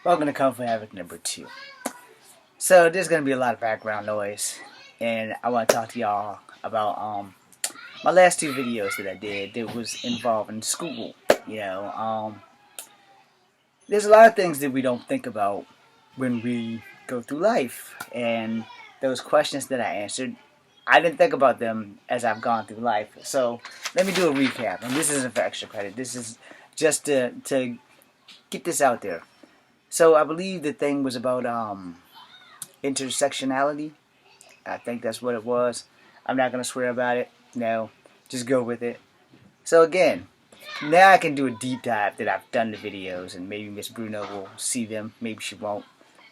Welcome to Kung Fu Havoc number 2. So there's gonna be a lot of background noise, and I want to talk to y'all about my last two videos that I did that was involving school. You know, there's a lot of things that we don't think about when we go through life, and those questions that I answered, I didn't think about them as I've gone through life. So let me do a recap, and this isn't for extra credit. This is just to get this out there. So I believe the thing was about intersectionality. I think that's what it was. I'm not going to swear about it. No, just go with it. So again, now I can do a deep dive that I've done the videos, and maybe Miss Bruno will see them. Maybe she won't.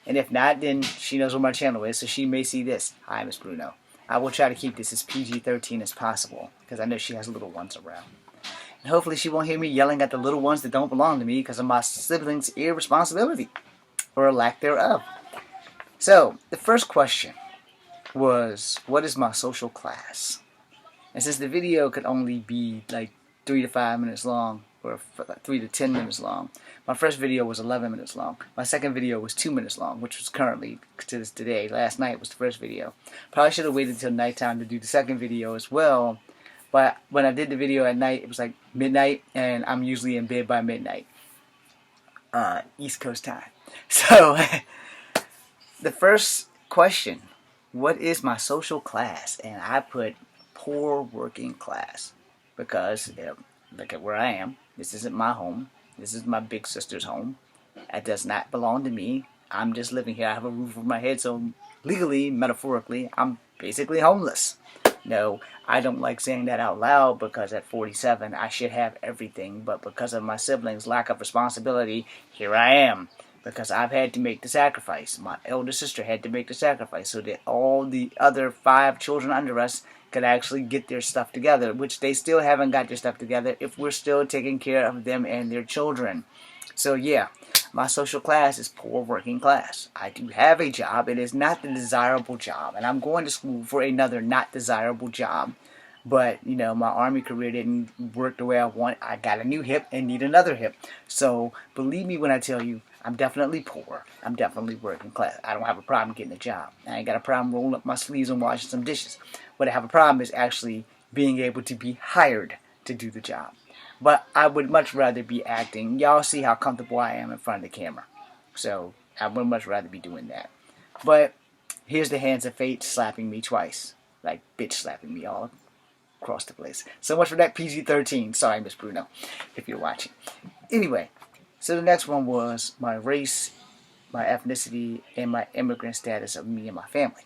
And if not, then she knows what my channel is, so she may see this. Hi, Miss Bruno. I will try to keep this as PG-13 as possible, because I know she has little ones around. And hopefully she won't hear me yelling at the little ones that don't belong to me because of my siblings' irresponsibility, or lack thereof. So, the first question was, what is my social class? And since the video could only be like 3 to 5 minutes long, or 3 to 10 minutes long, my first video was 11 minutes long. My second video was 2 minutes long, which was currently to this today. Last night was the first video. Probably should have waited until nighttime to do the second video as well. But when I did the video at night, it was like midnight, and I'm usually in bed by midnight. East Coast time. So, the first question, what is my social class? And I put poor working class because look at where I am. This isn't my home. This is my big sister's home. It does not belong to me. I'm just living here. I have a roof over my head, so legally, metaphorically, I'm basically homeless. No, I don't like saying that out loud because at 47 I should have everything, but because of my siblings' lack of responsibility, here I am. Because I've had to make the sacrifice. My elder sister had to make the sacrifice so that all the other 5 children under us could actually get their stuff together, which they still haven't got their stuff together if we're still taking care of them and their children. So yeah, my social class is poor working class. I do have a job. It is not the desirable job, and I'm going to school for another not desirable job. But, you know, my Army career didn't work the way I want. I got a new hip and need another hip. So, believe me when I tell you, I'm definitely poor. I'm definitely working class. I don't have a problem getting a job. I ain't got a problem rolling up my sleeves and washing some dishes. What I have a problem is actually being able to be hired to do the job. But I would much rather be acting. Y'all see how comfortable I am in front of the camera. So, I would much rather be doing that. But, here's the hands of fate slapping me twice. Like, bitch slapping me all across the place. So much for that PG-13. Sorry, Miss Bruno, if you're watching. Anyway, so the next one was my race, my ethnicity, and my immigrant status of me and my family.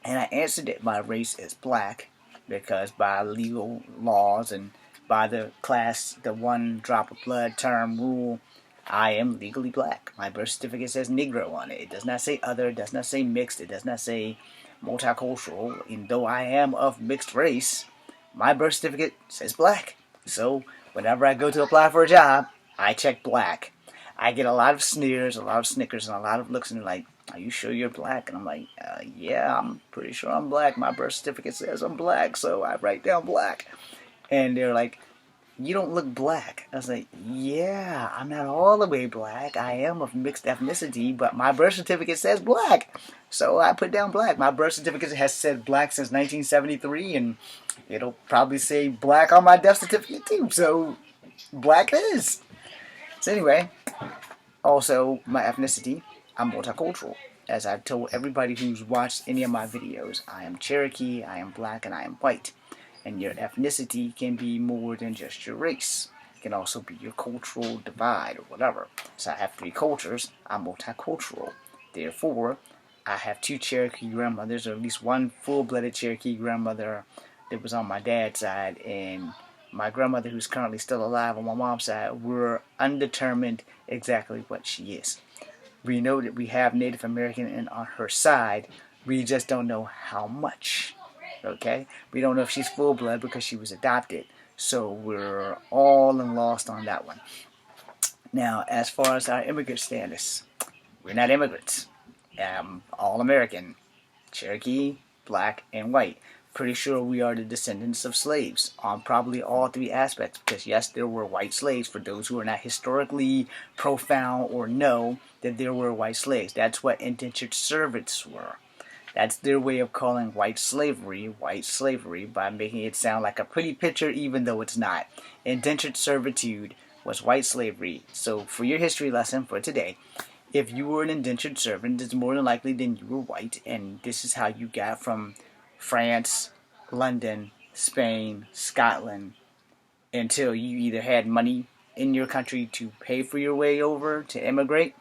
And I answered that my race is black because by legal laws and by the class, the one drop of blood term rule, I am legally black. My birth certificate says Negro on it. It does not say other, it does not say mixed, it does not say multicultural. And though I am of mixed race, my birth certificate says black. So whenever I go to apply for a job, I check black. I get a lot of sneers, a lot of snickers, and a lot of looks, and they're like, are you sure you're black? And I'm like, yeah, I'm pretty sure I'm black. My birth certificate says I'm black, so I write down black. And they're like, you don't look black. I was like, yeah, I'm not all the way black. I am of mixed ethnicity, but my birth certificate says black. So I put down black. My birth certificate has said black since 1973, and it'll probably say black on my death certificate too. So black it is. So anyway, also my ethnicity, I'm multicultural. As I've told everybody who's watched any of my videos, I am Cherokee, I am black, and I am white. And your ethnicity can be more than just your race. It can also be your cultural divide or whatever. So I have 3 cultures. I'm multicultural. Therefore, I have 2 Cherokee grandmothers, or at least one full-blooded Cherokee grandmother that was on my dad's side, and my grandmother, who's currently still alive on my mom's side, we're undetermined exactly what she is. We know that we have Native American on her side. We just don't know how much. Okay? We don't know if she's full blood because she was adopted. So we're all lost on that one. Now, as far as our immigrant status, we're not immigrants. All American, Cherokee, black, and white. Pretty sure we are the descendants of slaves on probably all three aspects, because yes, there were white slaves. For those who are not historically profound or know that there were white slaves, that's what indentured servants were. That's their way of calling white slavery by making it sound like a pretty picture even though it's not. Indentured servitude was white slavery. So for your history lesson for today, if you were an indentured servant, it's more than likely then you were white, and this is how you got from France, London, Spain, Scotland, until you either had money in your country to pay for your way over to immigrate,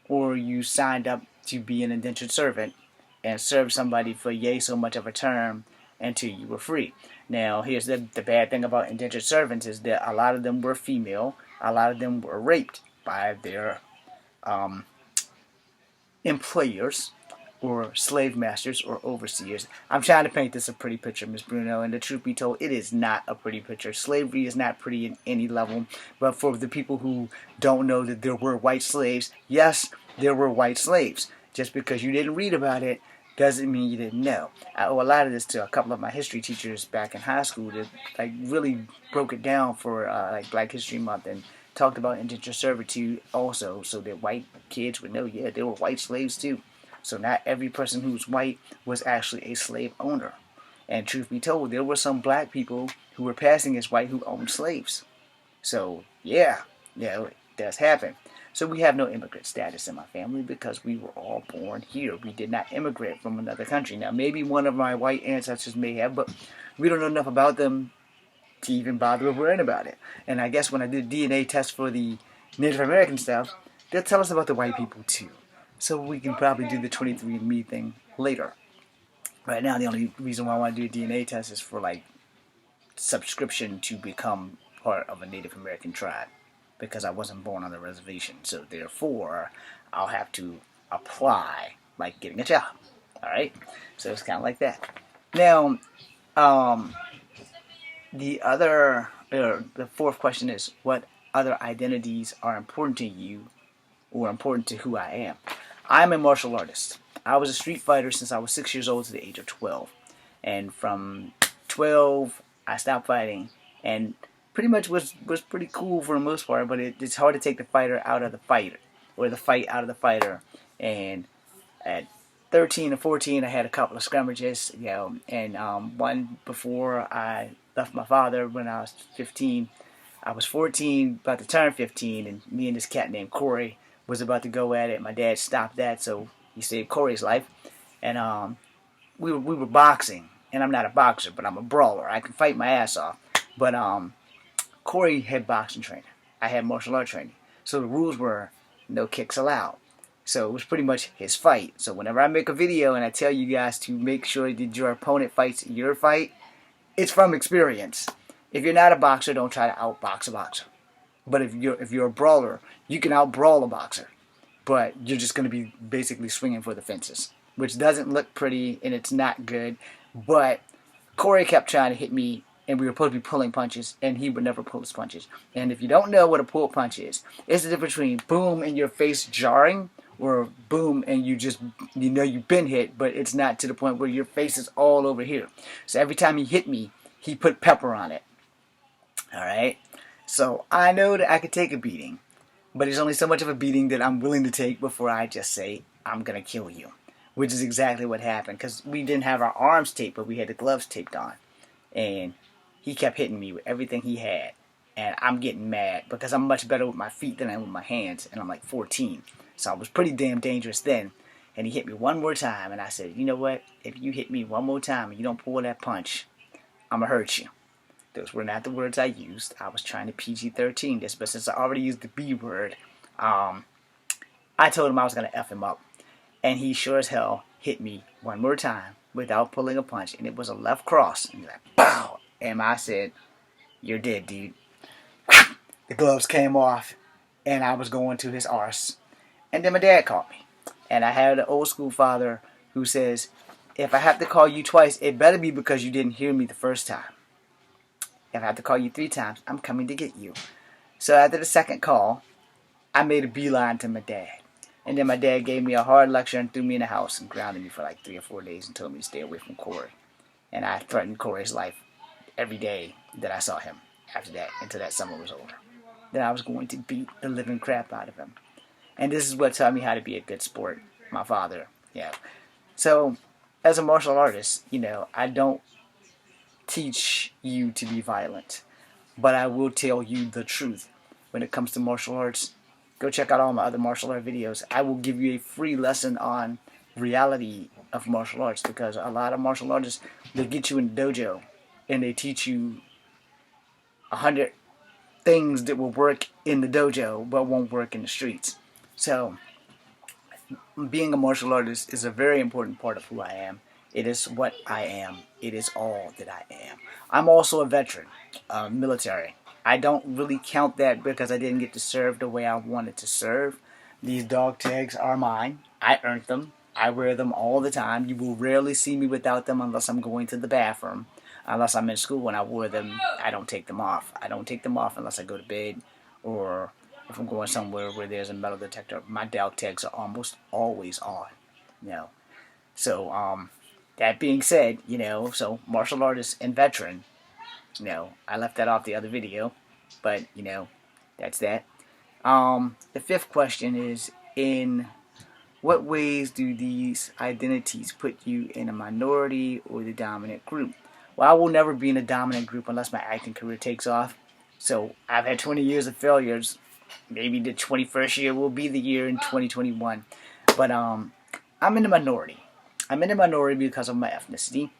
or you signed up to be an indentured servant and serve somebody for yay so much of a term until you were free. Now, here's the bad thing about indentured servants is that a lot of them were female, a lot of them were raped by their employers or slave masters or overseers. I'm trying to paint this a pretty picture, Miss Bruno, and the truth be told, it is not a pretty picture. Slavery is not pretty in any level, but for the people who don't know that there were white slaves, yes, there were white slaves. Just because you didn't read about it doesn't mean you didn't know. I owe a lot of this to a couple of my history teachers back in high school that really broke it down for Black History Month and talked about indentured servitude also, so that white kids would know, yeah, there were white slaves too. So not every person who's white was actually a slave owner. And truth be told, there were some black people who were passing as white who owned slaves. So yeah, it does happen. So we have no immigrant status in my family because we were all born here. We did not immigrate from another country. Now, maybe one of my white ancestors may have, but we don't know enough about them to even bother worrying about it. And I guess when I did DNA test for the Native American stuff, they'll tell us about the white people too. So we can probably do the 23andMe thing later. Right now, the only reason why I want to do a DNA test is for subscription to become part of a Native American tribe, because I wasn't born on the reservation. So therefore, I'll have to apply like getting a job. All right? So it's kind of like that. Now, the fourth question is, what other identities are important to you or important to who I am? I'm a martial artist. I was a street fighter since I was 6 years old to the age of 12. And from 12, I stopped fighting. And pretty much was pretty cool for the most part, but it's hard to take the fighter out of the fighter, or the fight out of the fighter. And at 13 or 14, I had a couple of scrimmages, and one before I left my father when I was 15. I was 14, about to turn 15, and me and this cat named Corey was about to go at it. My dad stopped that, so he saved Corey's life. And we were boxing, and I'm not a boxer, but I'm a brawler. I can fight my ass off. But Corey had boxing training. I had martial art training. So the rules were no kicks allowed. So it was pretty much his fight. So whenever I make a video and I tell you guys to make sure that your opponent fights your fight, it's from experience. If you're not a boxer, don't try to outbox a boxer. But if you're a brawler, you can outbrawl a boxer. But you're just going to be basically swinging for the fences, which doesn't look pretty and it's not good. But Corey kept trying to hit me, and we were supposed to be pulling punches, and he would never pull his punches. And if you don't know what a pull punch is, it's the difference between boom and your face jarring, or boom and you've been hit, but it's not to the point where your face is all over here. So every time he hit me, he put pepper on it. Alright? So I know that I could take a beating, but it's only so much of a beating that I'm willing to take before I just say, I'm going to kill you. Which is exactly what happened, because we didn't have our arms taped, but we had the gloves taped on. And he kept hitting me with everything he had. And I'm getting mad because I'm much better with my feet than I am with my hands. And I'm like 14. So I was pretty damn dangerous then. And he hit me one more time. And I said, you know what? If you hit me one more time and you don't pull that punch, I'm going to hurt you. Those were not the words I used. I was trying to PG-13 this. But since I already used the B word, I told him I was going to F him up. And he sure as hell hit me one more time without pulling a punch. And it was a left cross. And he's like, pow! And I said, you're dead, dude. The gloves came off, and I was going to his arse. And then my dad called me. And I had an old school father who says, if I have to call you twice, it better be because you didn't hear me the first time. If I have to call you 3 times, I'm coming to get you. So after the second call, I made a beeline to my dad. And then my dad gave me a hard lecture and threw me in the house and grounded me for like 3 or 4 days and told me to stay away from Corey. And I threatened Corey's life every day that I saw him after that, until that summer was over. That I was going to beat the living crap out of him. And this is what taught me how to be a good sport. My father. Yeah. So, as a martial artist, I don't teach you to be violent. But I will tell you the truth. When it comes to martial arts, go check out all my other martial art videos. I will give you a free lesson on reality of martial arts, because a lot of martial artists, they get you in the dojo and they teach you 100 things that will work in the dojo but won't work in the streets. So being a martial artist is a very important part of who I am. It is what I am. It is all that I am. I'm also a veteran, military. I don't really count that because I didn't get to serve the way I wanted to serve. These dog tags are mine. I earned them. I wear them all the time. You will rarely see me without them unless I'm going to the bathroom. Unless I'm in school and I wore them, I don't take them off. I don't take them off unless I go to bed, or if I'm going somewhere where there's a metal detector. My dog tags are almost always on. So that being said, so martial artist and veteran, I left that off the other video, but that's that. The fifth question is, in what ways do these identities put you in a minority or the dominant group? Well, I will never be in a dominant group unless my acting career takes off. So I've had 20 years of failures. Maybe the 21st year will be the year in 2021. But I'm in the minority. I'm in the minority because of my ethnicity.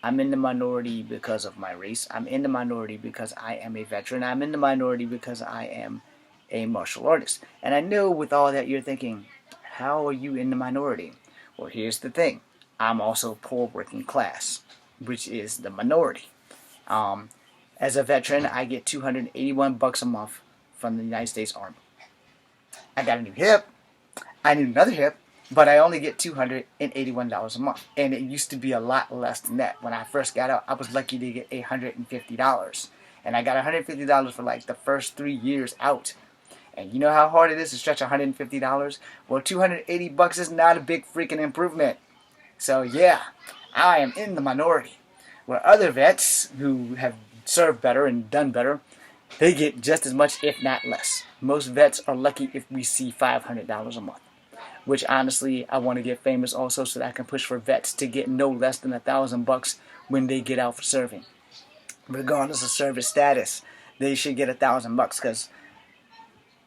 I'm in the minority because of my race. I'm in the minority because I am a veteran. I'm in the minority because I am a martial artist. And I know with all that you're thinking, how are you in the minority? Well, here's the thing. I'm also poor working class, which is the minority. As a veteran, I get $281 a month from the United States Army. I got a new hip. I need another hip, but I only get $281 a month. And it used to be a lot less than that. When I first got out, I was lucky to get $150. And I got $150 for like the first 3 years out. And you know how hard it is to stretch $150? Well, $280 is not a big freaking improvement. So yeah, I am in the minority. Where other vets who have served better and done better, they get just as much, if not less. Most vets are lucky if we see $500 a month. Which honestly, I want to get famous also so that I can push for vets to get no less than $1,000 when they get out for serving. Regardless of service status, they should get $1,000 because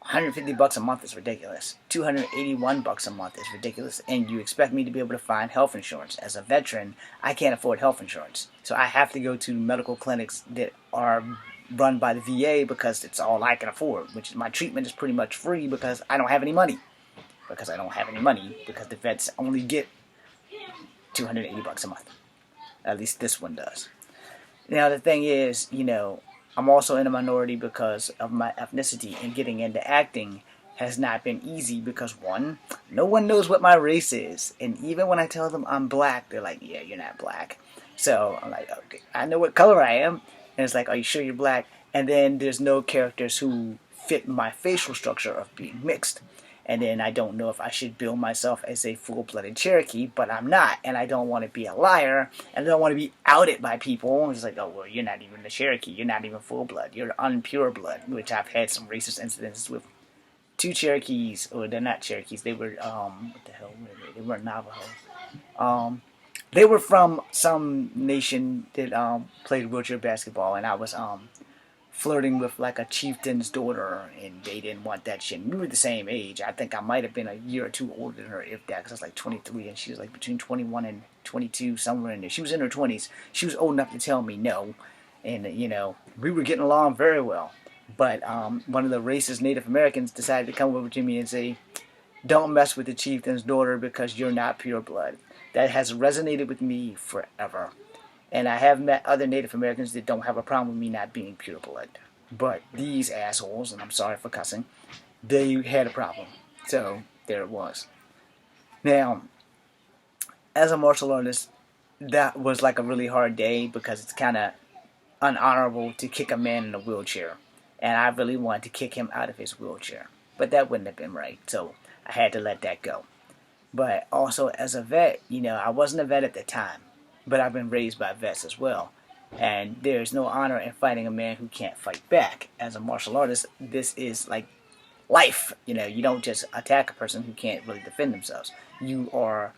$150 a month is ridiculous. $281 a month is ridiculous, and you expect me to be able to find health insurance. As a veteran, I can't afford health insurance, so I have to go to medical clinics that are run by the VA because it's all I can afford. Which my treatment is pretty much free because I don't have any money. Because the vets only get $280 a month. At least this one does. Now the thing is, I'm also in a minority because of my ethnicity, and getting into acting has not been easy because, one, no one knows what my race is. And even when I tell them I'm black, they're like, yeah, you're not black. So I'm like, okay, I know what color I am. And it's like, are you sure you're black? And then there's no characters who fit my facial structure of being mixed. And then I don't know if I should bill myself as a full-blooded Cherokee, but I'm not. And I don't want to be a liar, and I don't want to be outed by people. It's like, oh, well, you're not even a Cherokee. You're not even full-blood. You're unpure blood, which I've had some racist incidents with 2 Cherokees. Or they're not Cherokees. They were, what the hell were they? They weren't Navajo. They were from some nation that played wheelchair basketball, and I was flirting with like a chieftain's daughter, and they didn't want that shit. We were the same age. I think I might have been a year or two older than her, if that, because I was like 23 and she was like between 21 and 22, somewhere in there. She was in her 20s. She was old enough to tell me no, and we were getting along very well. But one of the racist Native Americans decided to come over to me and say, don't mess with the chieftain's daughter because you're not pure blood. That has resonated with me forever. And I have met other Native Americans that don't have a problem with me not being pure blood. But these assholes, and I'm sorry for cussing, they had a problem. So, there it was. Now, as a martial artist, that was like a really hard day because it's kind of unhonorable to kick a man in a wheelchair. And I really wanted to kick him out of his wheelchair. But that wouldn't have been right. So, I had to let that go. But also, as a vet, I wasn't a vet at the time. but I've been raised by vets as well. And there's no honor in fighting a man who can't fight back. As a martial artist, this is like life. You don't just attack a person who can't really defend themselves. You are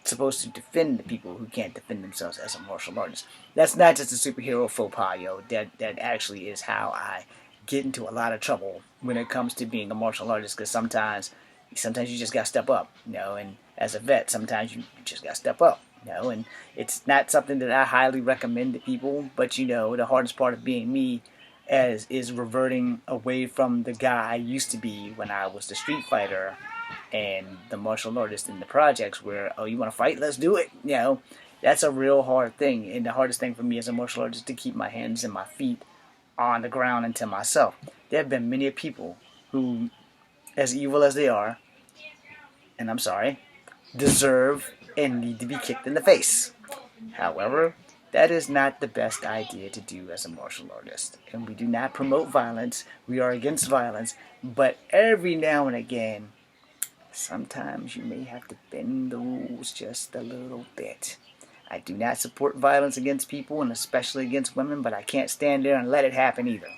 supposed to defend the people who can't defend themselves as a martial artist. That's not just a superhero faux pas, yo. That actually is how I get into a lot of trouble when it comes to being a martial artist, because sometimes you just gotta step up, and as a vet, sometimes you just gotta step up, and it's not something that I highly recommend to people, but the hardest part of being me is reverting away from the guy I used to be when I was the street fighter and the martial artist in the projects, where, oh, you want to fight, let's do it. That's a real hard thing, and the hardest thing for me as a martial artist is to keep my hands and my feet on the ground and to myself. There have been many people who, as evil as they are, and I'm sorry, deserve and need to be kicked in the face. However, that is not the best idea to do as a martial artist. And we do not promote violence. We are against violence. But every now and again, sometimes you may have to bend the rules just a little bit. I do not support violence against people, and especially against women, but I can't stand there and let it happen either.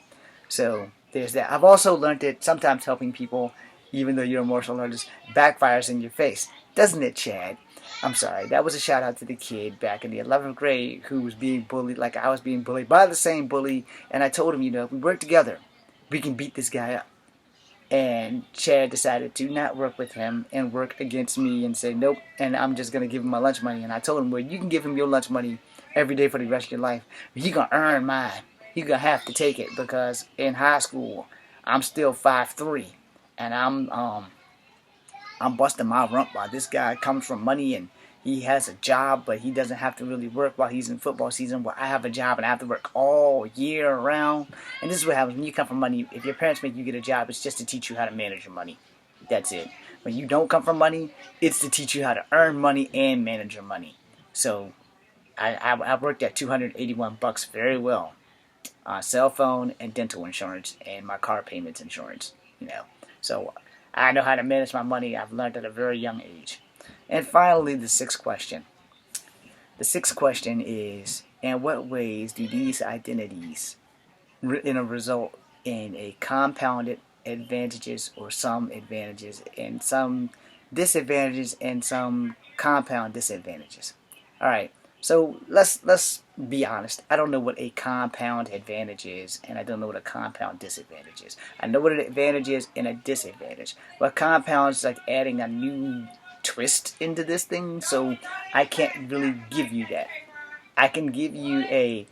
So there's that. I've also learned that sometimes helping people, even though you're a martial artist, backfires in your face. Doesn't it, Chad? I'm sorry, that was a shout out to the kid back in the 11th grade who was being bullied like I was being bullied by the same bully. And I told him, if we work together, we can beat this guy up. And Chad decided to not work with him and work against me and say, nope, and I'm just going to give him my lunch money. And I told him, well, you can give him your lunch money every day for the rest of your life, but you're going to earn mine. You're going to have to take it, because in high school, I'm still 5'3", and I'm busting my rump while this guy comes from money and he has a job, but he doesn't have to really work while he's in football season, where I have a job and I have to work all year round. And this is what happens when you come from money. If your parents make you get a job, it's just to teach you how to manage your money. That's it. When you don't come from money, it's to teach you how to earn money and manage your money. So I worked at $281 very well. Cell phone and dental insurance and my car payments insurance. So I know how to manage my money. I've learned at a very young age. And finally, the sixth question. The sixth question is, in what ways do these identities result in a compounded advantages, or some advantages and some disadvantages and some compound disadvantages? All right. So let's be honest. I don't know what a compound advantage is, and I don't know what a compound disadvantage is. I know what an advantage is and a disadvantage. But compound is like adding a new twist into this thing, so I can't really give you that. I can give you a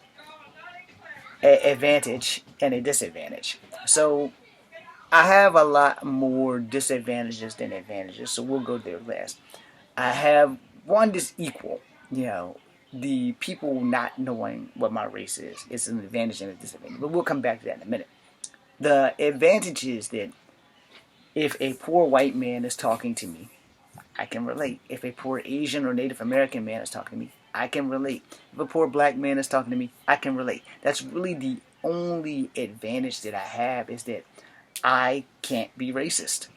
advantage and a disadvantage. So I have a lot more disadvantages than advantages, so we'll go there last. I have one that's equal. The people not knowing what my race is an advantage and a disadvantage, but we'll come back to that in a minute. The advantage is that if a poor white man is talking to me, I can relate. If a poor Asian or Native American man is talking to me, I can relate. If a poor black man is talking to me, I can relate. That's really the only advantage that I have, is that I can't be racist.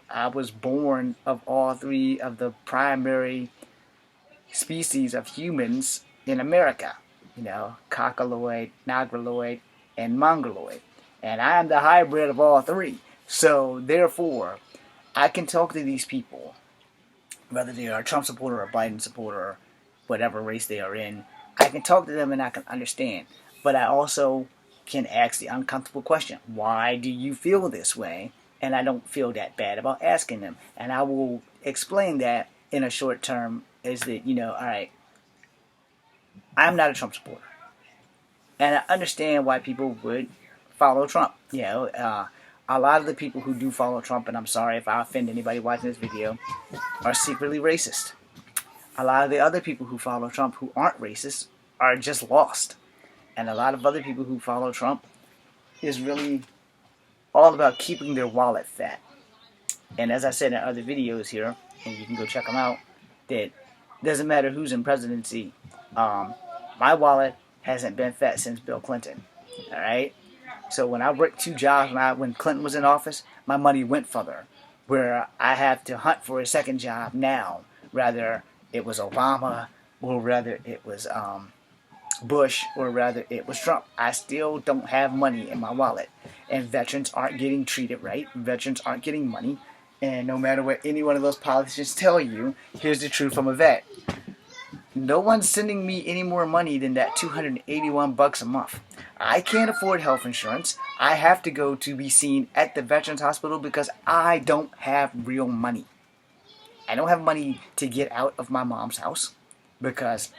I was born of all three of the primary species of humans in America. Cockaloid, Negroid, and Mongoloid. And I am the hybrid of all three. So, therefore, I can talk to these people, whether they are a Trump supporter or a Biden supporter, or whatever race they are in. I can talk to them and I can understand. But I also can ask the uncomfortable question, why do you feel this way? And I don't feel that bad about asking them. And I will explain that in a short term, is that, all right, I'm not a Trump supporter. And I understand why people would follow Trump. A lot of the people who do follow Trump, and I'm sorry if I offend anybody watching this video, are secretly racist. A lot of the other people who follow Trump who aren't racist are just lost. And a lot of other people who follow Trump is really all about keeping their wallet fat. And as I said in other videos here, and you can go check them out, that doesn't matter who's in presidency. My wallet hasn't been fat since Bill Clinton. All right? So when I worked 2 jobs when Clinton was in office, my money went further. Where I have to hunt for a second job now. Rather, it was Obama, or rather it was Bush, or rather it was Trump. I still don't have money in my wallet. And veterans aren't getting treated right. Veterans aren't getting money. And no matter what any one of those politicians tell you, here's the truth from a vet. No one's sending me any more money than that $281 a month. I can't afford health insurance. I have to go to be seen at the Veterans Hospital because I don't have real money. I don't have money to get out of my mom's house because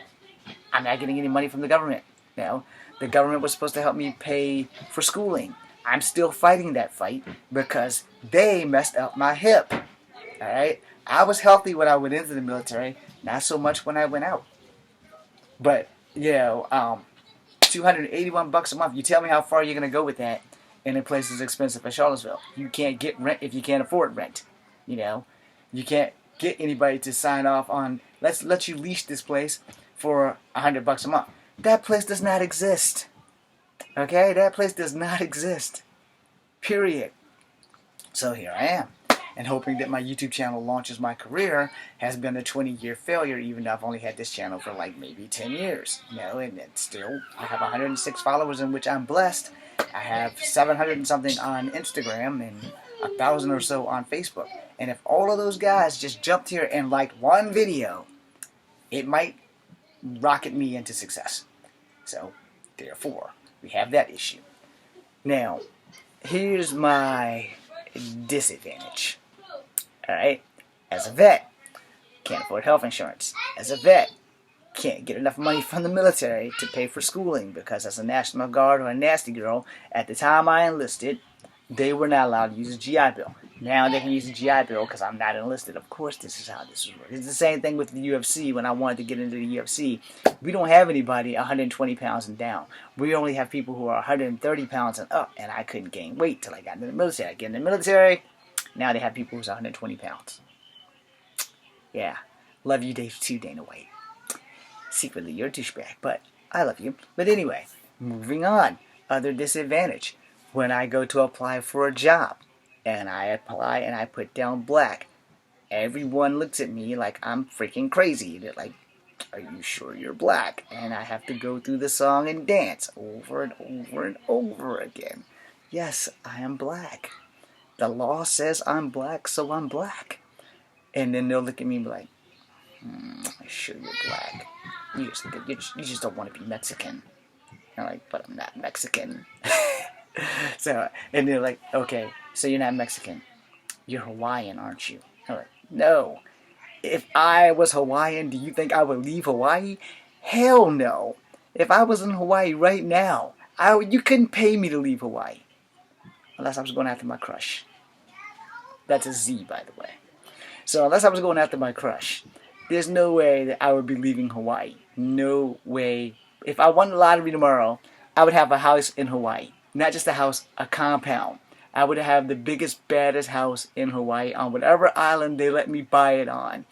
I'm not getting any money from the government. Now, the government was supposed to help me pay for schooling. I'm still fighting that fight because they messed up my hip. Alright? I was healthy when I went into the military, not so much when I went out. But, $281 a month. You tell me how far you're going to go with that in a place as expensive as Charlottesville. You can't get rent if you can't afford rent. You can't get anybody to sign off on, let's let you lease this place for $100 a month. That place does not exist. Okay? That place does not exist. Period. So here I am. And hoping that my YouTube channel launches my career has been a 20-year failure, even though I've only had this channel for like maybe 10 years. And still, I have 106 followers in which I'm blessed. I have 700 and something on Instagram and 1,000 or so on Facebook. And if all of those guys just jumped here and liked one video, it might rocket me into success. So, therefore, we have that issue. Now, here's my disadvantage. Alright? As a vet, can't afford health insurance. As a vet, can't get enough money from the military to pay for schooling because as a National Guard or a nasty girl, at the time I enlisted, they were not allowed to use a GI Bill. Now they can use a GI Bill because I'm not enlisted. Of course this is how this works. It's the same thing with the UFC. When I wanted to get into the UFC, we don't have anybody 120 pounds and down. We only have people who are 130 pounds and up, and I couldn't gain weight till I got into the military. I get in the military, now they have people who's 120 pounds. Yeah. Love you, Dave, too, Dana White. Secretly, you're a douchebag, but I love you. But anyway, moving on. Other disadvantage. When I go to apply for a job, and I apply and I put down black, everyone looks at me like I'm freaking crazy. They're like, are you sure you're black? And I have to go through the song and dance over and over and over again. Yes, I am black. The law says I'm black, so I'm black. And then they'll look at me and be like, sure you're black. You just don't want to be Mexican. And I'm like, but I'm not Mexican. And they're like, okay, so you're not Mexican. You're Hawaiian, aren't you? I'm like, no. If I was Hawaiian, do you think I would leave Hawaii? Hell no. If I was in Hawaii right now, you couldn't pay me to leave Hawaii. Unless I was going after my crush. That's a Z, by the way. So unless I was going after my crush, there's no way that I would be leaving Hawaii. No way. If I won the lottery tomorrow, I would have a house in Hawaii. Not just a house, a compound. I would have the biggest, baddest house in Hawaii on whatever island they let me buy it on.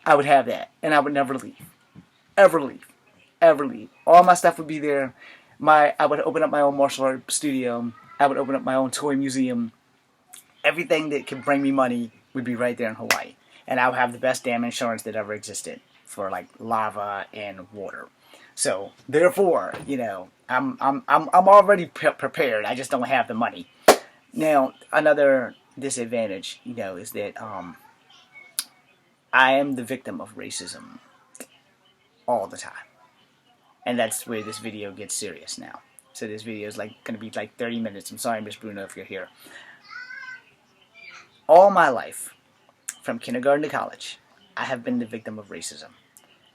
I would have that. And I would never leave. Ever leave. Ever leave. All my stuff would be there. I would open up my own martial art studio. I would open up my own toy museum. Everything that could bring me money would be right there in Hawaii. And I would have the best damn insurance that ever existed for like lava and water. So therefore, I'm already prepared. I just don't have the money. Now, another disadvantage, is that I am the victim of racism all the time. And that's where this video gets serious now. So this video is going to be like 30 minutes. I'm sorry, Miss Bruno, if you're here. All my life, from kindergarten to college, I have been the victim of racism.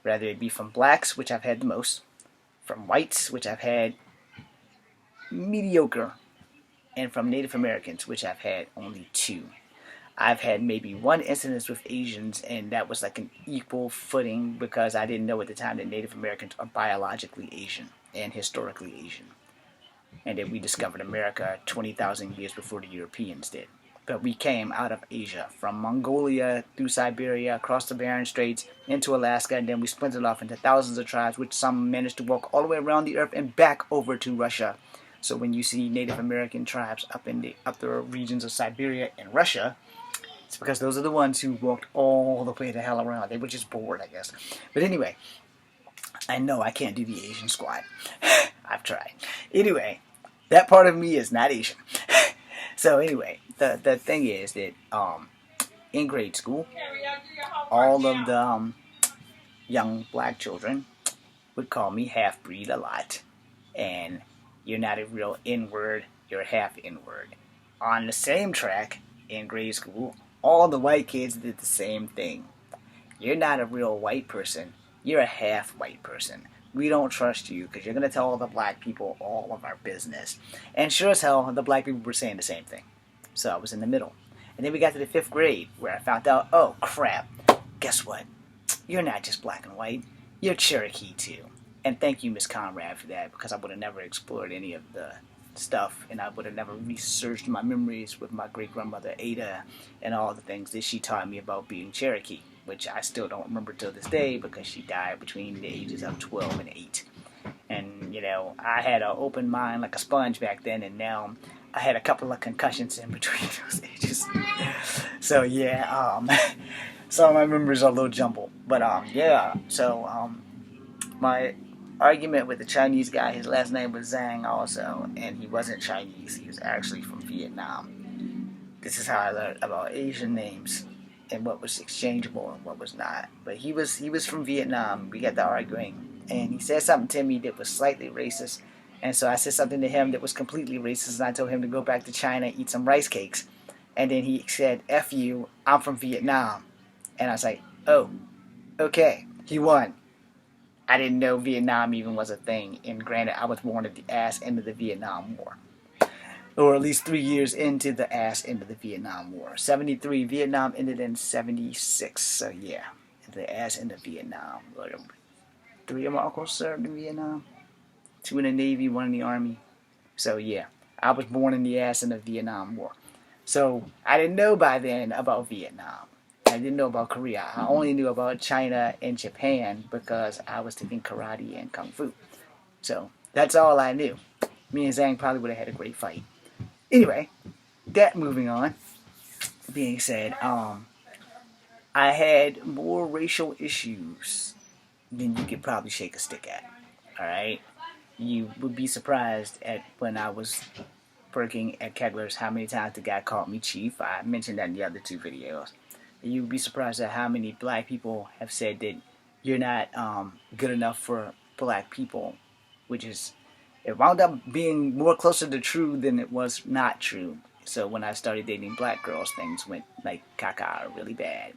Whether it be from blacks, which I've had the most, from whites, which I've had mediocre, and from Native Americans, which I've had only 2. I've had maybe 1 incident with Asians, and that was like an equal footing because I didn't know at the time that Native Americans are biologically Asian and historically Asian. And that we discovered America 20,000 years before the Europeans did. But we came out of Asia, from Mongolia through Siberia, across the Bering Straits, into Alaska, and then we splintered off into thousands of tribes, which some managed to walk all the way around the earth and back over to Russia. So when you see Native American tribes up in the upper regions of Siberia and Russia, it's because those are the ones who walked all the way the hell around. They were just bored, I guess. But anyway, I know I can't do the Asian squat. I've tried. Anyway, that part of me is not Asian. So anyway, the thing is that in grade school, all of the young black children would call me half breed a lot, and you're not a real N-word, you're half N-word. On the same track in grade school, all the white kids did the same thing. You're not a real white person, you're a half white person. We don't trust you because you're going to tell all the black people all of our business. And sure as hell, the black people were saying the same thing. So I was in the middle. And then we got to the 5th grade where I found out, oh crap, guess what? You're not just black and white, you're Cherokee too. And thank you, Miss Conrad, for that, because I would have never explored any of the stuff, and I would have never researched my memories with my great-grandmother Ada and all the things that she taught me about being Cherokee, which I still don't remember till this day because she died between the ages of 12 and 8. And, you know, I had an open mind like a sponge back then, and now I had a couple of concussions in between those ages. So, yeah, some of my memories are a little jumbled. But, yeah, so, my argument with the Chinese guy, his last name was Zhang also, and he wasn't Chinese, he was actually from Vietnam. This is how I learned about Asian names and what was exchangeable and what was not. But he was from Vietnam. We got to arguing, and he said something to me that was slightly racist, and so I said something to him that was completely racist, and I told him to go back to China, eat some rice cakes, and then he said, F you, I'm from Vietnam. And I was like, oh, okay, he won. I didn't know Vietnam even was a thing, and granted, I was born at the ass end of the Vietnam War. Or at least 3 years into the ass end of the Vietnam War. 73, Vietnam ended in 76, so yeah, the ass end of Vietnam. 3 of my uncles served in Vietnam, 2 in the Navy, 1 in the Army. So yeah, I was born in the ass end of the Vietnam War. So I didn't know by then about Vietnam. I didn't know about Korea. I only knew about China and Japan because I was taking karate and kung fu. So that's all I knew. Me and Zhang probably would have had a great fight. Anyway, that moving on. Being said, I had more racial issues than you could probably shake a stick at. Alright? You would be surprised at when I was working at Kegler's how many times the guy called me chief. I mentioned that in the other 2 videos. You'd be surprised at how many black people have said that you're not good enough for black people, which is, it wound up being more closer to true than it was not true. So when I started dating black girls, things went like caca really bad.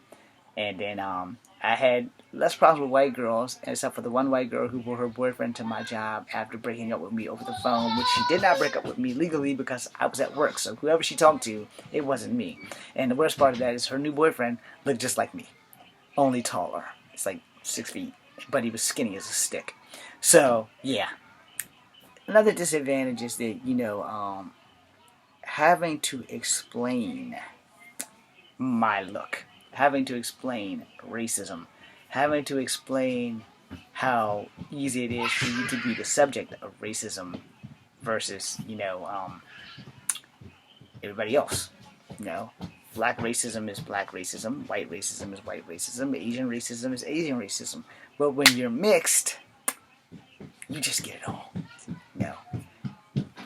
And then I had less problems with white girls, except for the one white girl who brought her boyfriend to my job after breaking up with me over the phone, which she did not break up with me legally because I was at work. So whoever she talked to, it wasn't me. And the worst part of that is her new boyfriend looked just like me, only taller. It's like 6 feet, but he was skinny as a stick. So yeah. Another disadvantage is that, you know, having to explain my look, having to explain racism, having to explain how easy it is for you to be the subject of racism versus, you know, everybody else. You know, black racism is black racism, white racism is white racism, Asian racism is Asian racism. But when you're mixed, you just get it all.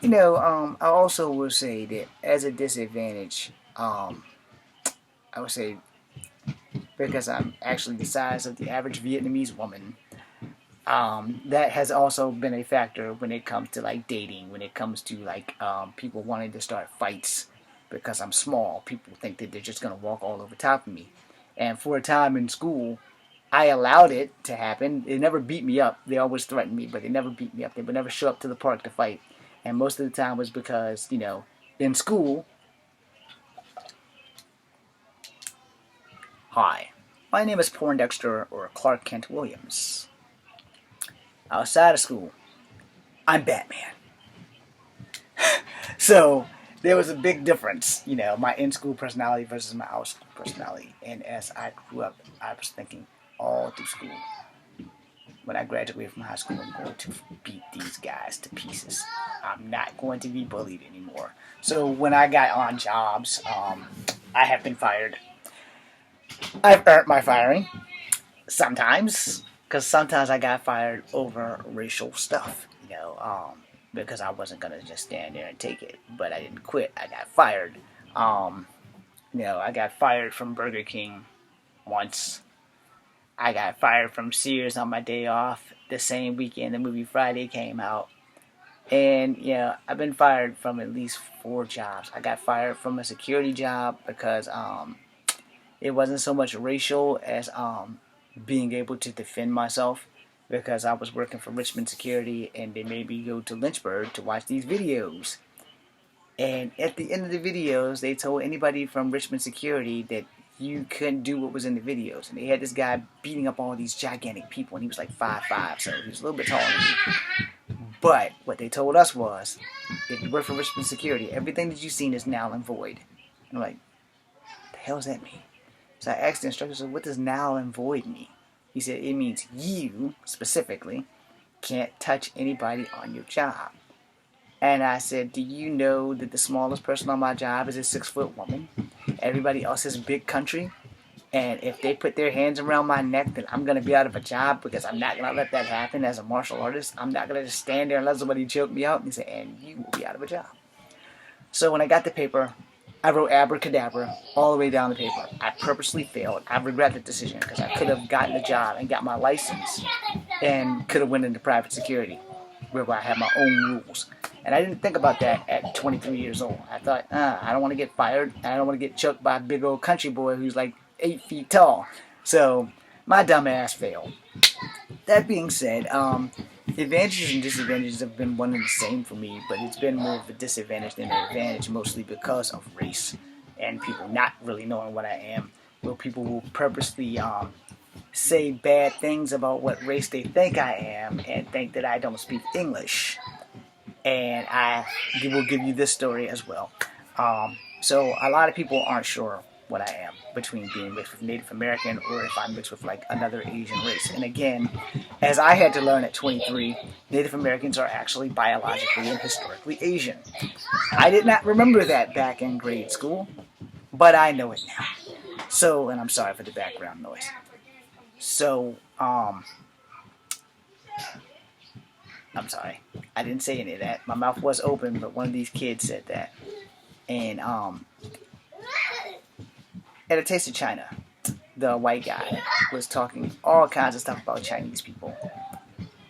You know, I also will say that as a disadvantage, I would say because I'm actually the size of the average Vietnamese woman, that has also been a factor when it comes to like dating, when it comes to like people wanting to start fights because I'm small. People think that they're just going to walk all over top of me. And for a time in school, I allowed it to happen. They never beat me up. They always threatened me, but they never beat me up. They would never show up to the park to fight. And most of the time was because, you know, in school, hi, my name is Poindexter or Clark Kent Williams. Outside of school, I'm Batman. So there was a big difference, you know, my in-school personality versus my out-school personality. And as I grew up, I was thinking all through school, when I graduate from high school, I'm going to beat these guys to pieces. I'm not going to be bullied anymore. So when I got on jobs, I have been fired. I've earned my firing. Sometimes. Because sometimes I got fired over racial stuff, because I wasn't gonna just stand there and take it. But I didn't quit. I got fired. Um, I got fired from Burger King once. I got fired from Sears on my day off the same weekend the movie Friday came out. And, I've been fired from at least 4 jobs. I got fired from a security job because it wasn't so much racial as being able to defend myself, because I was working for Richmond Security and they made me go to Lynchburg to watch these videos. And at the end of the videos, they told anybody from Richmond Security that you couldn't do what was in the videos. And they had this guy beating up all these gigantic people, and he was like 5'5", so he was a little bit taller than me. But what they told us was, if you work for Richmond Security, everything that you've seen is null and void. And I'm like, what the hell does that mean? So I asked the instructor, so what does null and void mean? He said, it means you, specifically, can't touch anybody on your job. And I said, do you know that the smallest person on my job is a 6-foot woman? Everybody else is big country. And if they put their hands around my neck, then I'm going to be out of a job, because I'm not going to let that happen as a martial artist. I'm not going to just stand there and let somebody choke me out. And he said, and you will be out of a job. So when I got the paper, I wrote abracadabra all the way down the paper. I purposely failed. I regret the decision, because I could have gotten a job and got my license and could have went into private security, where I had my own rules. And I didn't think about that at 23 years old. I thought, I don't want to get fired. I don't want to get choked by a big old country boy who's like 8 feet tall. So my dumb ass failed. That being said, advantages and disadvantages have been one and the same for me, but it's been more of a disadvantage than an advantage, mostly because of race and people not really knowing what I am. Where people will purposely say bad things about what race they think I am and think that I don't speak English. And I will give you this story as well. So a lot of people aren't sure what I am, between being mixed with Native American or if I'm mixed with like another Asian race. And again, as I had to learn at 23, Native Americans are actually biologically and historically Asian. I did not remember that back in grade school, but I know it now. So, and I'm sorry for the background noise. So, I'm sorry. I didn't say any of that. My mouth was open, but one of these kids said that. And, at a Taste of China, the white guy was talking all kinds of stuff about Chinese people.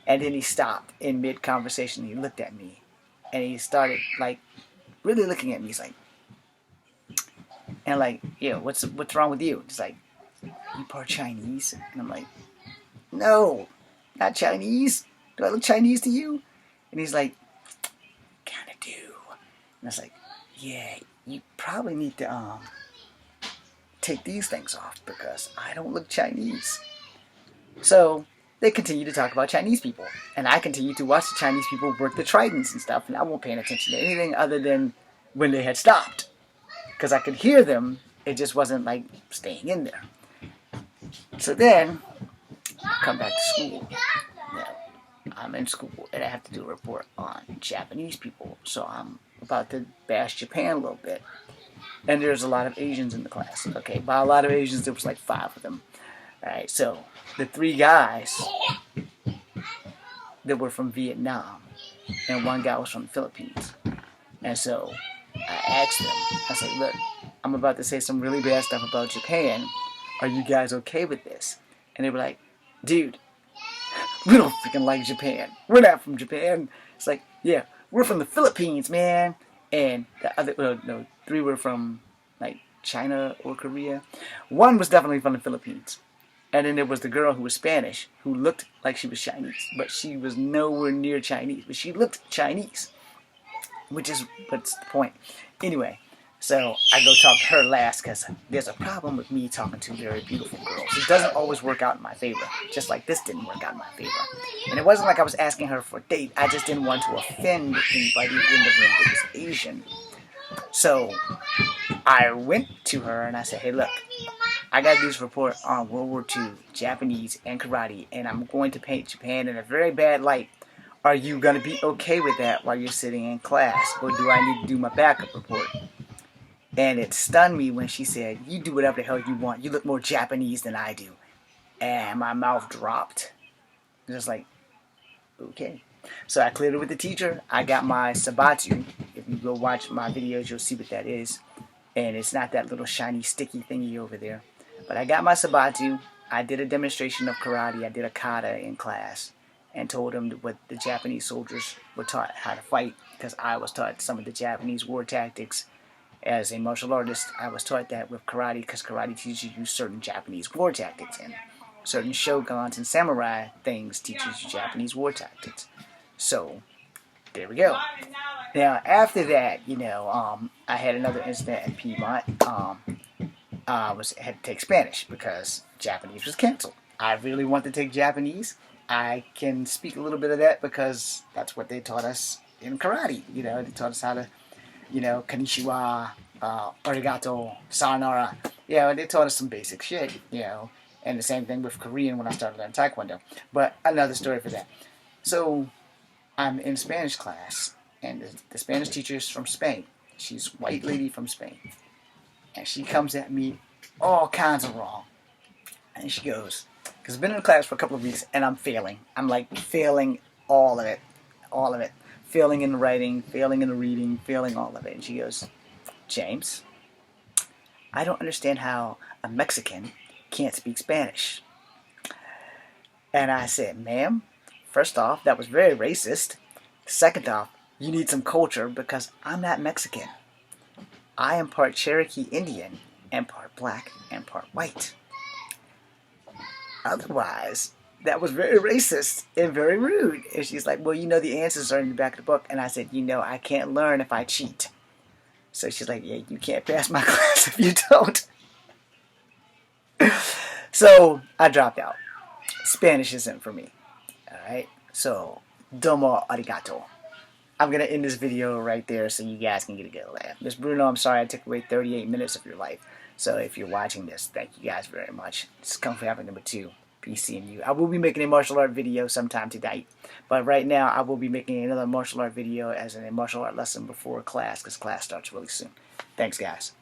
And then he stopped in mid-conversation. He looked at me. And he started, like, really looking at me. He's like, and like, what's wrong with you? He's like, you part Chinese? And I'm like, no, not Chinese. Do I look Chinese to you? And he's like, kind of do. And I was like, yeah, you probably need to take these things off, because I don't look Chinese. So they continue to talk about Chinese people, and I continue to watch the Chinese people work the tridents and stuff, and I won't pay attention to anything other than when they had stopped, because I could hear them. It just wasn't like staying in there. So then I come back to school. I'm in school and I have to do a report on Japanese people, so I'm about to bash Japan a little bit. And there's a lot of Asians in the class. Okay, by a lot of Asians, there was like 5 of them. Alright, so the 3 guys that were from Vietnam, and 1 guy was from the Philippines. And so I asked them, I said, look, I'm about to say some really bad stuff about Japan. Are you guys okay with this? And they were like, dude, we don't freaking like Japan. We're not from Japan. It's like, yeah, we're from the Philippines, man. And the other, 3 were from like China or Korea. 1 was definitely from the Philippines. And then there was the girl who was Spanish, who looked like she was Chinese, but she was nowhere near Chinese. But she looked Chinese, what's the point? Anyway, so I go talk to her last, because there's a problem with me talking to very beautiful girls. It doesn't always work out in my favor, just like this didn't work out in my favor. And it wasn't like I was asking her for a date. I just didn't want to offend anybody in the room that was Asian. So I went to her and I said, hey, look, I got to do this report on World War II, Japanese, and karate, and I'm going to paint Japan in a very bad light. Are you going to be okay with that while you're sitting in class, or do I need to do my backup report? And it stunned me when she said, you do whatever the hell you want. You look more Japanese than I do. And my mouth dropped. Just like, okay. So I cleared it with the teacher. I got my sabatu. If you go watch my videos, you'll see what that is. And it's not that little shiny sticky thingy over there. But I got my sabatu. I did a demonstration of karate. I did a kata in class and told them what the Japanese soldiers were taught how to fight, because I was taught some of the Japanese war tactics. As a martial artist, I was taught that with karate, because karate teaches you certain Japanese war tactics, and certain shoguns and samurai things teaches you Japanese war tactics. So there we go. Now after that, I had another incident at Piedmont. I had to take Spanish because Japanese was canceled. I really want to take Japanese. I can speak a little bit of that because that's what they taught us in karate. They taught us how to, konnichiwa, arigato, sayonara. They taught us some basic shit, And the same thing with Korean when I started learning Taekwondo. But another story for that. So I'm in Spanish class, and the Spanish teacher is from Spain. She's a white lady from Spain. And she comes at me all kinds of wrong. And she goes, because I've been in class for a couple of weeks and I'm failing. I'm like failing all of it. All of it. Failing in the writing, failing in the reading, failing all of it. And she goes, James, I don't understand how a Mexican can't speak Spanish. And I said, ma'am, first off, that was very racist. Second off, you need some culture because I'm not Mexican. I am part Cherokee Indian and part black and part white. Otherwise, that was very racist and very rude. And she's like, well, the answers are in the back of the book. And I said, I can't learn if I cheat. So she's like, yeah, you can't pass my class if you don't. So I dropped out. Spanish isn't for me. Alright? So, domo arigato. I'm going to end this video right there so you guys can get a good laugh. Miss Bruno, I'm sorry I took away 38 minutes of your life. So if you're watching this, thank you guys very much. This is Kung Fu Habit number 2. Peace, seeing you. I will be making a martial art video sometime tonight. But right now, I will be making another martial art video as a martial art lesson before class, because class starts really soon. Thanks, guys.